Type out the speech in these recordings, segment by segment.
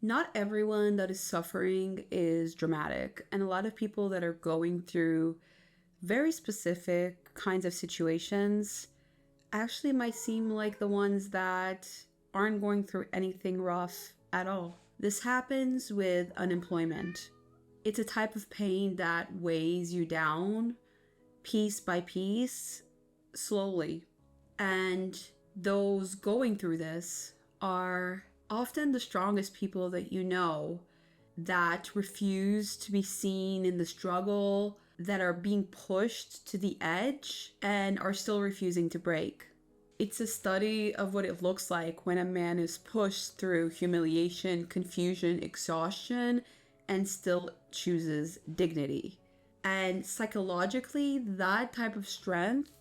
Not everyone that is suffering is dramatic, and a lot of people that are going through very specific kinds of situations actually might seem like the ones that aren't going through anything rough at all. This happens with unemployment. It's a type of pain that weighs you down piece by piece, slowly. And those going through this are often the strongest people that you know, that refuse to be seen in the struggle, that are being pushed to the edge and are still refusing to break. It's a study of what it looks like when a man is pushed through humiliation, confusion, exhaustion, and still chooses dignity. And psychologically, that type of strength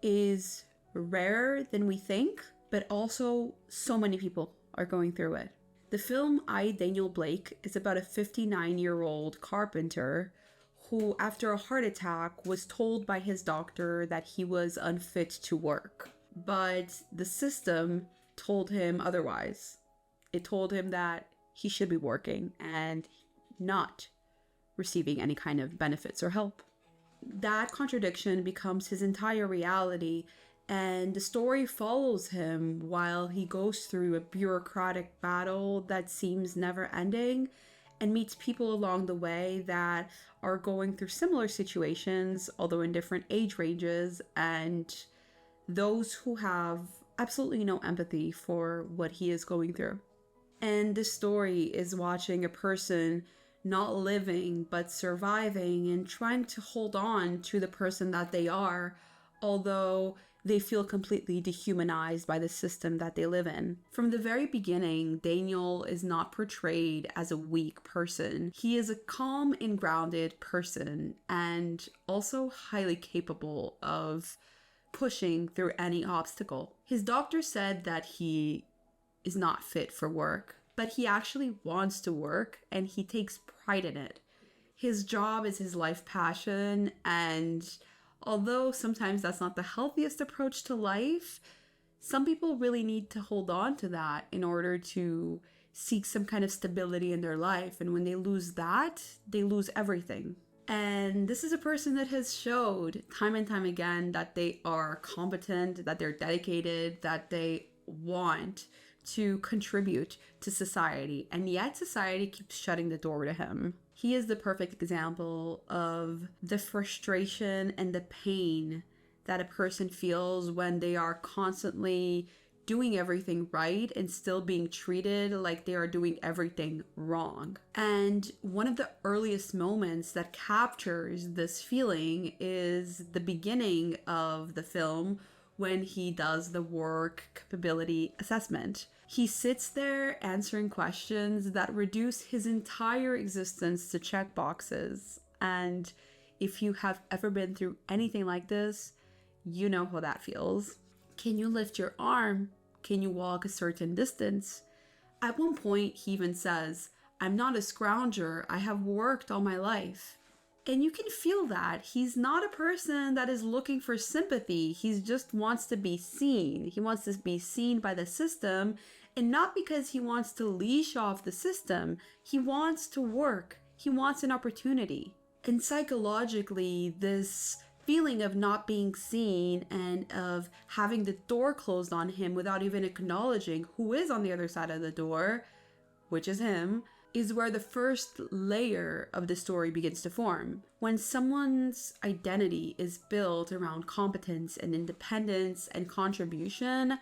is rarer than we think, but also so many people are going through it. The film I, Daniel Blake is about a 59-year-old carpenter who, after a heart attack, was told by his doctor that he was unfit to work. But the system told him otherwise. It told him that he should be working and not receiving any kind of benefits or help. That contradiction becomes his entire reality, and the story follows him while he goes through a bureaucratic battle that seems never ending, and meets people along the way that are going through similar situations, although in different age ranges, and those who have absolutely no empathy for what he is going through. And this story is watching a person not living but surviving and trying to hold on to the person that they are, although they feel completely dehumanized by the system that they live in. From the very beginning, Daniel is not portrayed as a weak person. He is a calm and grounded person, and also highly capable of pushing through any obstacle. His doctor said that he is not fit for work, but he actually wants to work and he takes pride in it. His job is his life passion, and although sometimes that's not the healthiest approach to life, some people really need to hold on to that in order to seek some kind of stability in their life. And when they lose that, they lose everything. And this is a person that has showed time and time again that they are competent, that they're dedicated, that they want to contribute to society, and yet society keeps shutting the door to him. He is the perfect example of the frustration and the pain that a person feels when they are constantly doing everything right and still being treated like they are doing everything wrong. And one of the earliest moments that captures this feeling is the beginning of the film, when he does the work capability assessment. He sits there answering questions that reduce his entire existence to checkboxes. And if you have ever been through anything like this, you know how that feels. Can you lift your arm? Can you walk a certain distance? At one point, he even says, "I'm not a scrounger. I have worked all my life." And you can feel that. He's not a person that is looking for sympathy. He just wants to be seen. He wants to be seen by the system, and not because he wants to leash off the system. He wants to work. He wants an opportunity. And psychologically, this feeling of not being seen and of having the door closed on him without even acknowledging who is on the other side of the door, which is him, is where the first layer of the story begins to form. When someone's identity is built around competence and independence and contribution,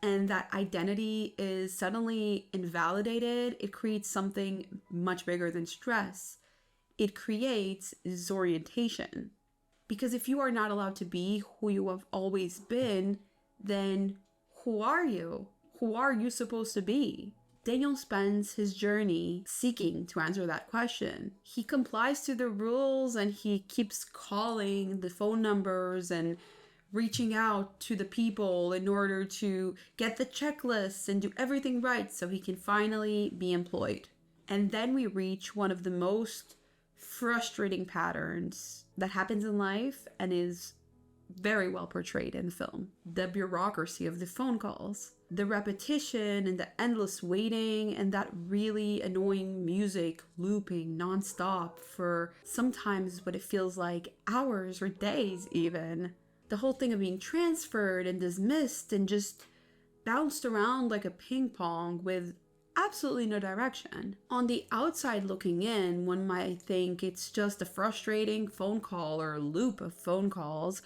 and that identity is suddenly invalidated, it creates something much bigger than stress. It creates disorientation. Because if you are not allowed to be who you have always been, then who are you? Who are you supposed to be? Daniel spends his journey seeking to answer that question. He complies to the rules and he keeps calling the phone numbers and reaching out to the people in order to get the checklists and do everything right so he can finally be employed. And then we reach one of the most frustrating patterns that happens in life and is very well portrayed in the film: the bureaucracy of the phone calls. the repetition and the endless waiting and that really annoying music looping nonstop for sometimes what it feels like hours or days even. The whole thing of being transferred and dismissed and just bounced around like a ping pong with absolutely no direction. On the outside looking in, one might think it's just a frustrating phone call or a loop of phone calls,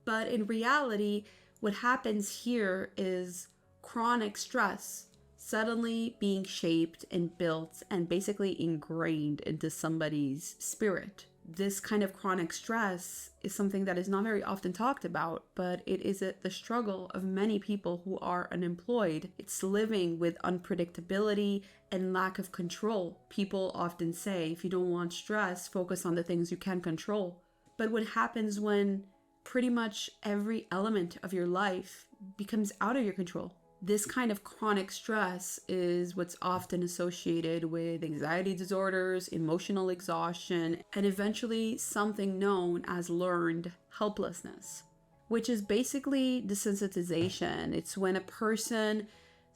but in reality, what happens here is chronic stress suddenly being shaped and built and basically ingrained into somebody's spirit. This kind of chronic stress is something that is not very often talked about, but it is the struggle of many people who are unemployed. It's living with unpredictability and lack of control. People often say, if you don't want stress, focus on the things you can control. But what happens when pretty much every element of your life becomes out of your control? This kind of chronic stress is what's often associated with anxiety disorders, emotional exhaustion, and eventually something known as learned helplessness, which is basically desensitization. It's when a person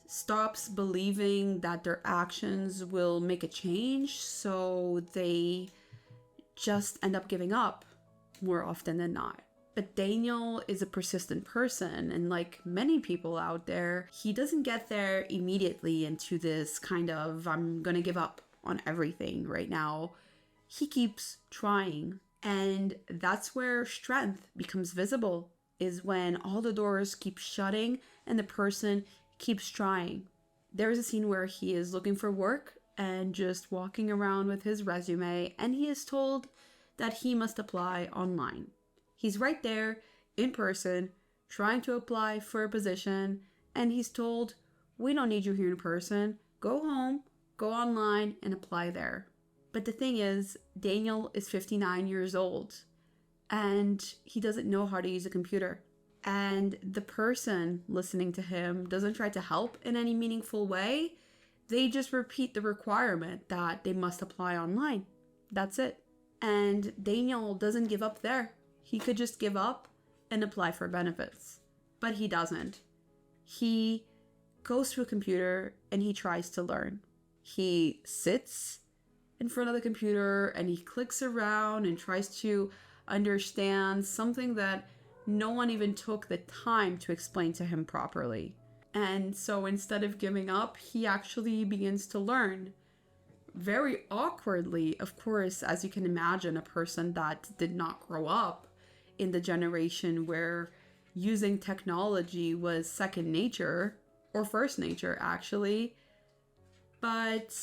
stops believing that their actions will make a change, so they just end up giving up more often than not. But Daniel is a persistent person, and like many people out there, he doesn't get there immediately into this kind of, I'm gonna give up on everything right now. He keeps trying, and that's where strength becomes visible, is when all the doors keep shutting and the person keeps trying. There's a scene where he is looking for work and just walking around with his resume, and he is told that he must apply online. He's right there in person trying to apply for a position, and he's told, we don't need you here in person. Go home, go online, and apply there. But the thing is, Daniel is 59 years old, and he doesn't know how to use a computer. And the person listening to him doesn't try to help in any meaningful way. They just repeat the requirement that they must apply online. That's it. And Daniel doesn't give up there. He could just give up and apply for benefits, but he doesn't. He goes to a computer and he tries to learn. He sits in front of the computer and he clicks around and tries to understand something that no one even took the time to explain to him properly. And so instead of giving up, he actually begins to learn. Very awkwardly, of course, as you can imagine, a person that did not grow up in the generation where using technology was second nature, or first nature actually. But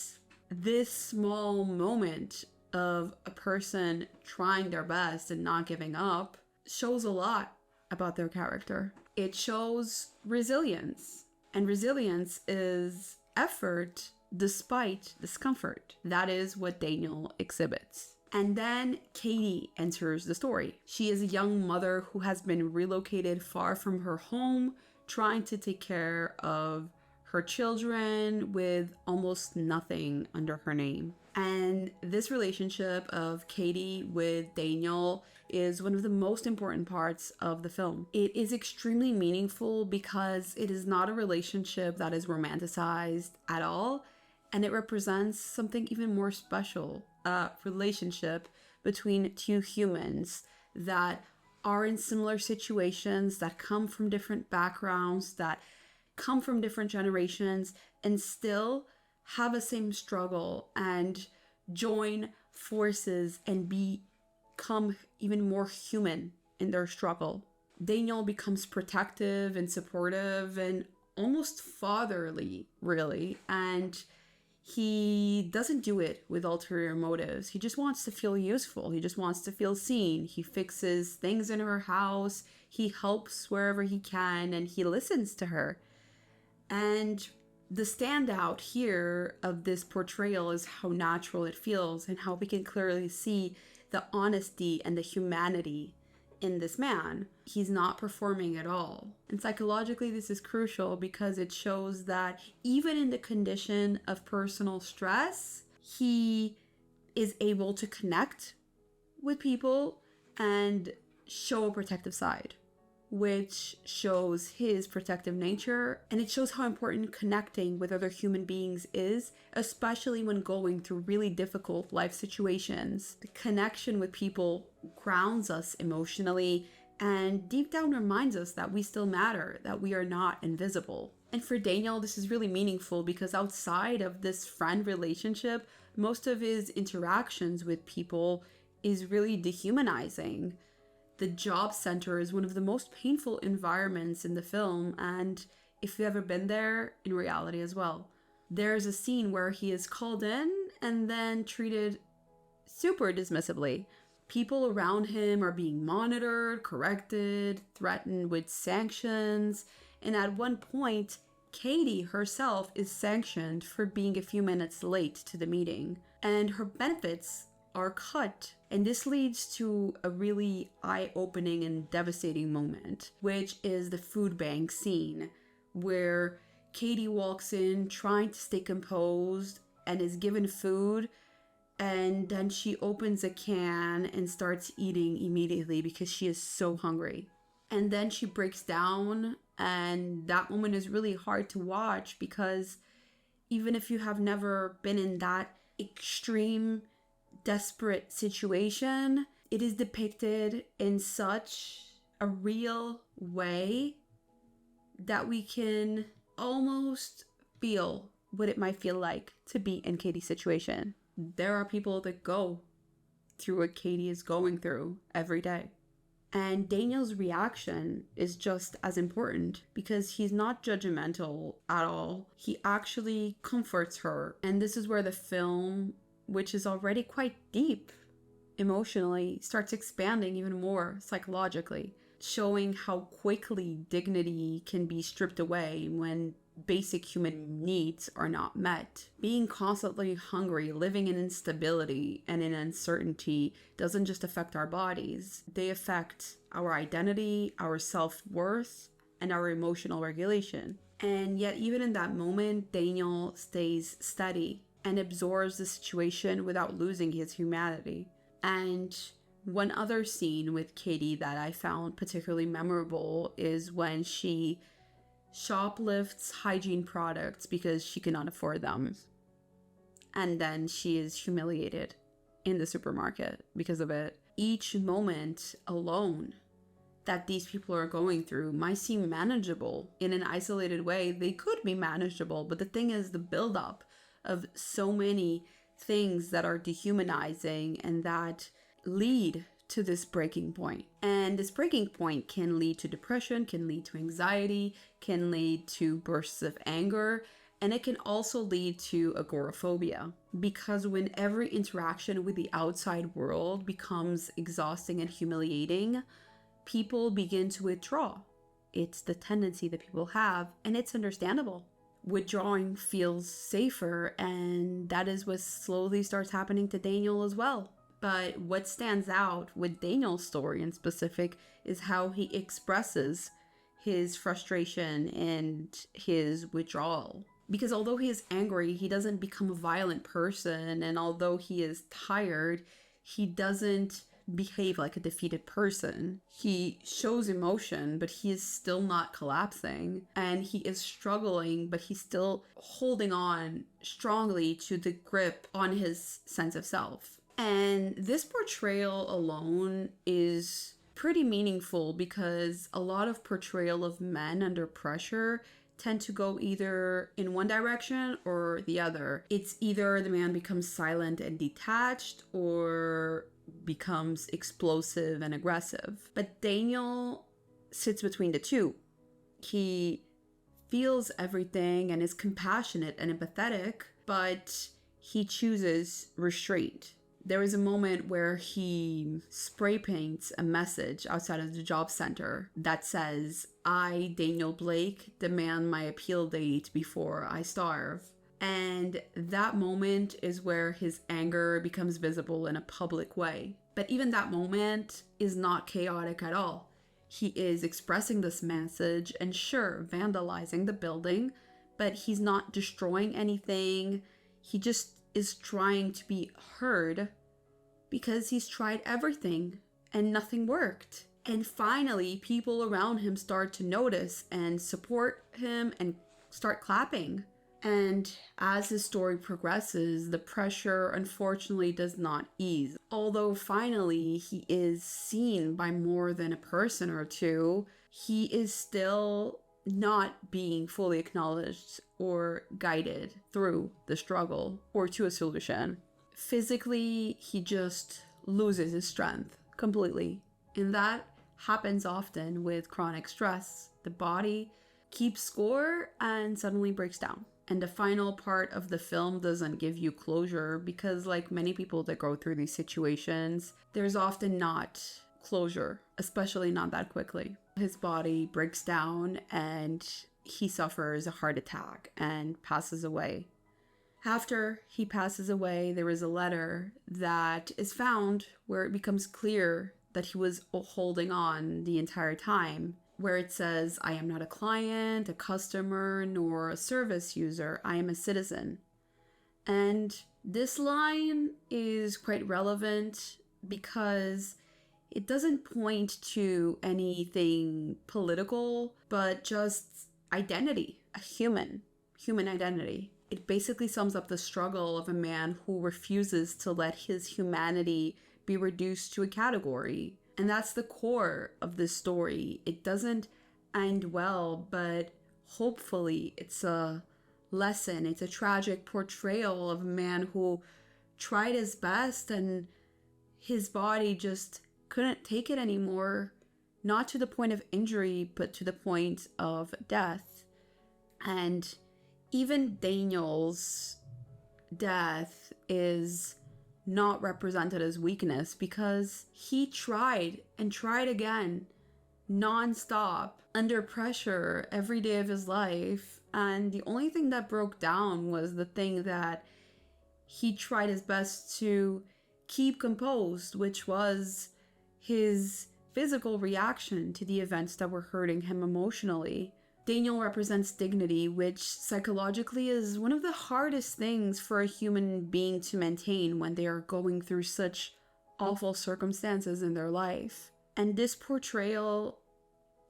this small moment of a person trying their best and not giving up shows a lot about their character. It shows resilience, and resilience is effort despite discomfort. That is what Daniel exhibits. And then Katie enters the story. She is a young mother who has been relocated far from her home, trying to take care of her children with almost nothing under her name. And this relationship of Katie with Daniel is one of the most important parts of the film. It is extremely meaningful because it is not a relationship that is romanticized at all, and it represents something even more special, a relationship between two humans that are in similar situations, that come from different backgrounds, that come from different generations, and still have a same struggle and join forces and become even more human in their struggle. Daniel becomes protective and supportive and almost fatherly, really, and he doesn't do it with ulterior motives. He just wants to feel useful. He just wants to feel seen. He fixes things in her house. He helps wherever he can, and he listens to her. And the standout here of this portrayal is how natural it feels and how we can clearly see the honesty and the humanity in this man. He's not performing at all. And psychologically, this is crucial because it shows that even in the condition of personal stress, he is able to connect with people and show a protective side. which shows his protective nature, and it shows how important connecting with other human beings is, especially when going through really difficult life situations. The connection with people grounds us emotionally and deep down reminds us that we still matter, that we are not invisible. And for Daniel, this is really meaningful because outside of this friend relationship, most of his interactions with people is really dehumanizing. The job center is one of the most painful environments in the film, and if you've ever been there, in reality as well. There's a scene where he is called in and then treated super dismissively. People around him are being monitored, corrected, threatened with sanctions, and at one point, Katie herself is sanctioned for being a few minutes late to the meeting, and her benefits are cut. And this leads to a really eye-opening and devastating moment, which is the food bank scene, where Katie walks in trying to stay composed and is given food, and then she opens a can and starts eating immediately because she is so hungry. And then she breaks down, and that moment is really hard to watch because even if you have never been in that extreme, desperate situation, it is depicted in such a real way that we can almost feel what it might feel like to be in Katie's situation. There are people that go through what Katie is going through every day. And Daniel's reaction is just as important because he's not judgmental at all. He actually comforts her. And this is where the film, which is already quite deep emotionally, starts expanding even more psychologically, showing how quickly dignity can be stripped away when basic human needs are not met. Being constantly hungry, living in instability and in uncertainty doesn't just affect our bodies. They affect our identity, our self-worth, and our emotional regulation. And yet, even in that moment, Daniel stays steady and absorbs the situation without losing his humanity. And one other scene with Katie that I found particularly memorable is when she shoplifts hygiene products because she cannot afford them. And then she is humiliated in the supermarket because of it. Each moment alone that these people are going through might seem manageable in an isolated way. They could be manageable, but the thing is the buildup of so many things that are dehumanizing and that lead to this breaking point. And this breaking point can lead to depression, can lead to anxiety, can lead to bursts of anger, and it can also lead to agoraphobia. Because when every interaction with the outside world becomes exhausting and humiliating, people begin to withdraw. It's the tendency that people have, and it's understandable. Withdrawing feels safer, and that is what slowly starts happening to Daniel as well. But what stands out with Daniel's story in specific is how he expresses his frustration and his withdrawal. Because although he is angry, he doesn't become a violent person. And although he is tired, he doesn't behave like a defeated person. He shows emotion, but he is still not collapsing. And he is struggling, but he's still holding on strongly to the grip on his sense of self. And this portrayal alone is pretty meaningful because a lot of portrayal of men under pressure tend to go either in one direction or the other. It's either the man becomes silent and detached or becomes explosive and aggressive. But Daniel sits between the two. He feels everything and is compassionate and empathetic, but he chooses restraint. There is a moment where he spray paints a message outside of the job center that says, "I, Daniel Blake, demand my appeal date before I starve." And that moment is where his anger becomes visible in a public way. But even that moment is not chaotic at all. He is expressing this message and sure, vandalizing the building, but he's not destroying anything. He just is trying to be heard because he's tried everything and nothing worked. And finally, people around him start to notice and support him and start clapping. And as his story progresses, the pressure unfortunately does not ease. Although finally he is seen by more than a person or two, he is still not being fully acknowledged or guided through the struggle or to a solution. Physically, he just loses his strength completely. And that happens often with chronic stress. The body keeps score and suddenly breaks down. And the final part of the film doesn't give you closure because, like many people that go through these situations, there's often not closure, especially not that quickly. His body breaks down and he suffers a heart attack and passes away. After he passes away, there is a letter that is found where it becomes clear that he was holding on the entire time, where it says, "I am not a client, a customer, nor a service user. I am a citizen." And this line is quite relevant because it doesn't point to anything political, but just identity, a human identity. It basically sums up the struggle of a man who refuses to let his humanity be reduced to a category. And that's the core of this story. It doesn't end well, but hopefully it's a lesson. It's a tragic portrayal of a man who tried his best and his body just couldn't take it anymore. Not to the point of injury, but to the point of death. And even Daniel's death is not represented as weakness because he tried and tried again, non-stop, under pressure every day of his life. And the only thing that broke down was the thing that he tried his best to keep composed, which was his physical reaction to the events that were hurting him emotionally. Daniel represents dignity, which psychologically is one of the hardest things for a human being to maintain when they are going through such awful circumstances in their life. And this portrayal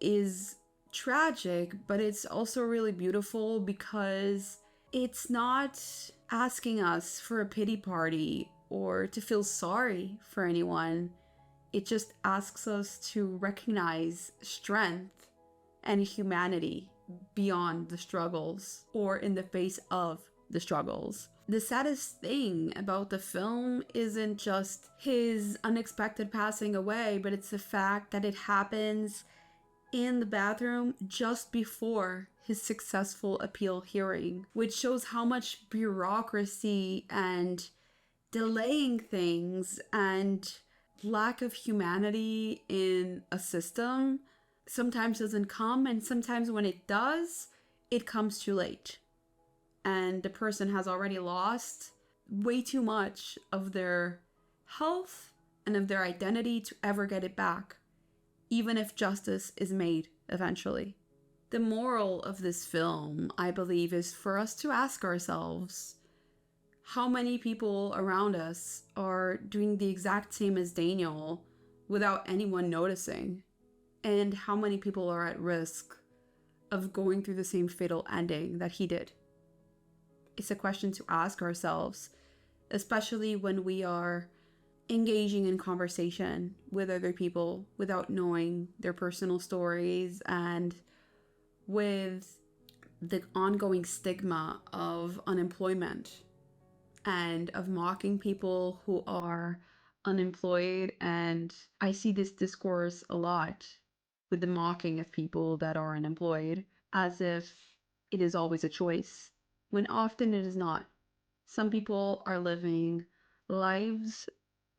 is tragic, but it's also really beautiful because it's not asking us for a pity party or to feel sorry for anyone. It just asks us to recognize strength and humanity beyond the struggles or in the face of the struggles. The saddest thing about the film isn't just his unexpected passing away, but it's the fact that it happens in the bathroom just before his successful appeal hearing, which shows how much bureaucracy and delaying things and lack of humanity in a system sometimes doesn't come, and sometimes when it does, it comes too late. And the person has already lost way too much of their health and of their identity to ever get it back, even if justice is made eventually. The moral of this film, I believe, is for us to ask ourselves, how many people around us are doing the exact same as Daniel without anyone noticing? And how many people are at risk of going through the same fatal ending that he did? It's a question to ask ourselves, especially when we are engaging in conversation with other people without knowing their personal stories, and with the ongoing stigma of unemployment and of mocking people who are unemployed. And I see this discourse a lot with the mocking of people that are unemployed as if it is always a choice, when often it is not. Some people are living lives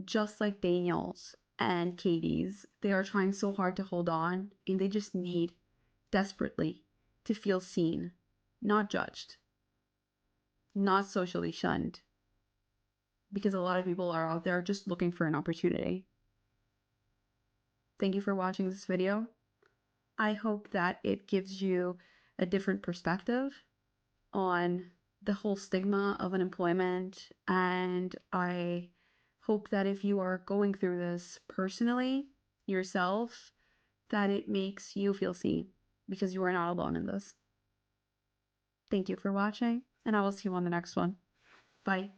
just like Daniel's and Katie's. They are trying so hard to hold on, and they just need desperately to feel seen, not judged, not socially shunned. Because a lot of people are out there just looking for an opportunity. Thank you for watching this video. I hope that it gives you a different perspective on the whole stigma of unemployment, and I hope that if you are going through this personally yourself, that it makes you feel seen because you are not alone in this. Thank you for watching, and I will see you on the next one. Bye.